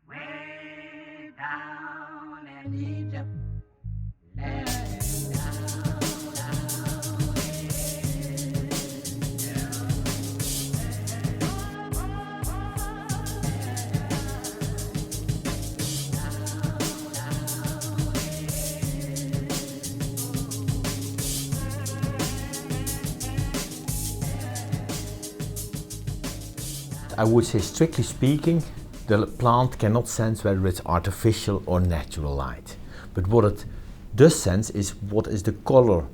Way down in Egypt. I would say, strictly speaking, the plant cannot sense whether it's artificial or natural light. But what it does sense is what is the color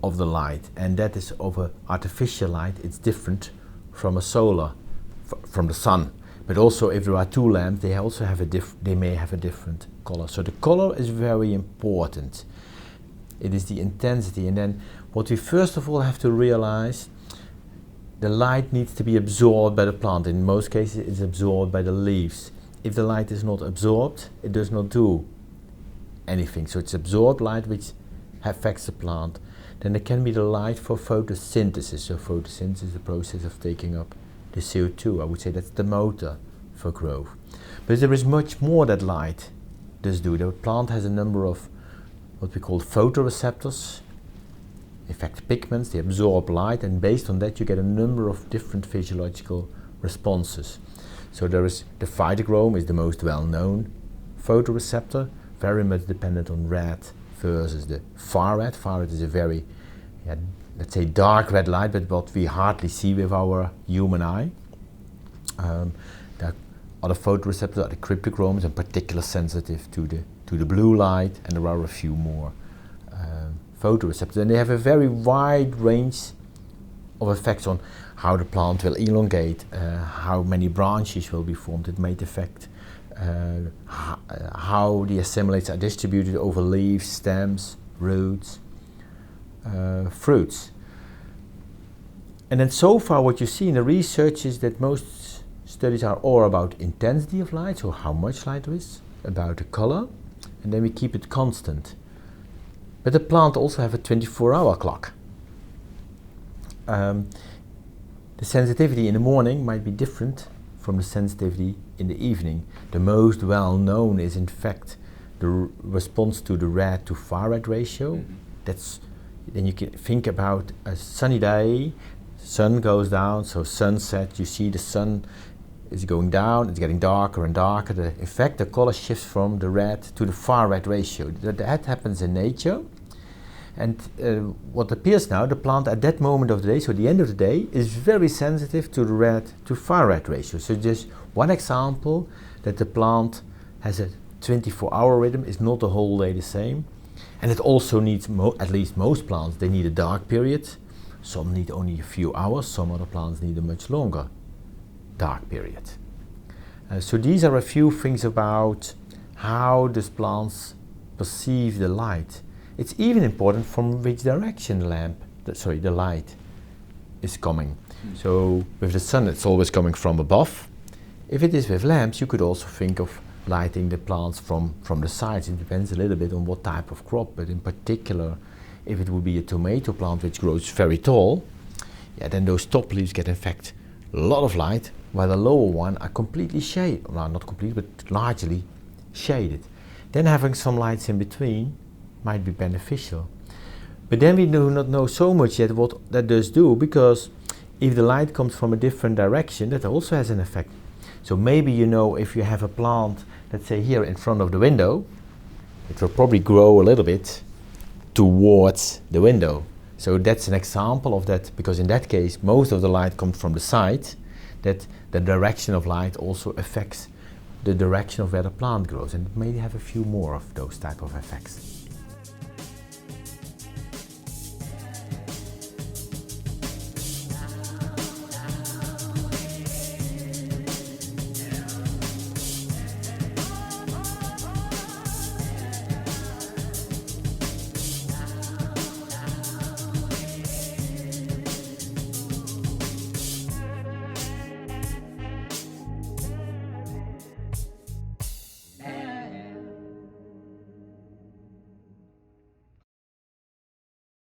of the light, and that is of an artificial light. It's different from a solar, from the sun. But also, if there are two lamps, they also have they may have a different color. So the color is very important. It is the intensity, and then what we first of all have to realize, the light needs to be absorbed by the plant. In most cases, it's absorbed by the leaves. If the light is not absorbed, it does not do anything. So it's absorbed light which affects the plant. Then there can be the light for photosynthesis. So photosynthesis is the process of taking up the CO2. I would say that's the motor for growth. But there is much more that light does do. The plant has a number of what we call photoreceptors. In fact, pigments, they absorb light, and based on that you get a number of different physiological responses. So there is the Phytochrome, is the most well-known photoreceptor, very much dependent on red versus the far red. Far red is a very, let's say, dark red light, but what we hardly see with our human eye. There are other photoreceptors, the cryptochromes, in particular sensitive to the blue light, and there are a few more photoreceptors, and they have a very wide range of effects on how the plant will elongate, how many branches will be formed. It may affect how the assimilates are distributed over leaves, stems, roots, fruits. And then so far what you see in the research is that most studies are all about intensity of light, so how much light there is, about the color, and then we keep it constant. But the plant also have a 24-hour clock. The sensitivity in the morning might be different from the sensitivity in the evening. The most well-known is in fact the response to the red to far red ratio. Then you can think about a sunny day, sun goes down, so sunset, you see the sun is going down, it's getting darker and darker. In fact, the color shifts from the red to the far red ratio. That happens in nature. And what appears now, the plant at that moment of the day, so the end of the day, is very sensitive to the red to far red ratio. So just one example that the plant has a 24-hour rhythm, is not the whole day the same. And it also needs, at least most plants, they need a dark period. Some need only a few hours, some other plants need a much longer dark period. So these are a few things about how these plants perceive the light. It's even important from which direction the light is coming. So with the sun it's always coming from above. If it is with lamps, you could also think of lighting the plants from the sides. It depends a little bit on what type of crop, but in particular if it would be a tomato plant which grows very tall, then those top leaves get in fact a lot of light, while the lower one are completely shaded, well, not completely, but largely shaded. Then having some lights in between might be beneficial. But then we do not know so much yet what that does do, because if the light comes from a different direction, that also has an effect. So maybe if you have a plant, let's say here in front of the window, it will probably grow a little bit towards the window. So that's an example of that, because in that case most of the light comes from the side, that the direction of light also affects the direction of where the plant grows, and it may have a few more of those type of effects.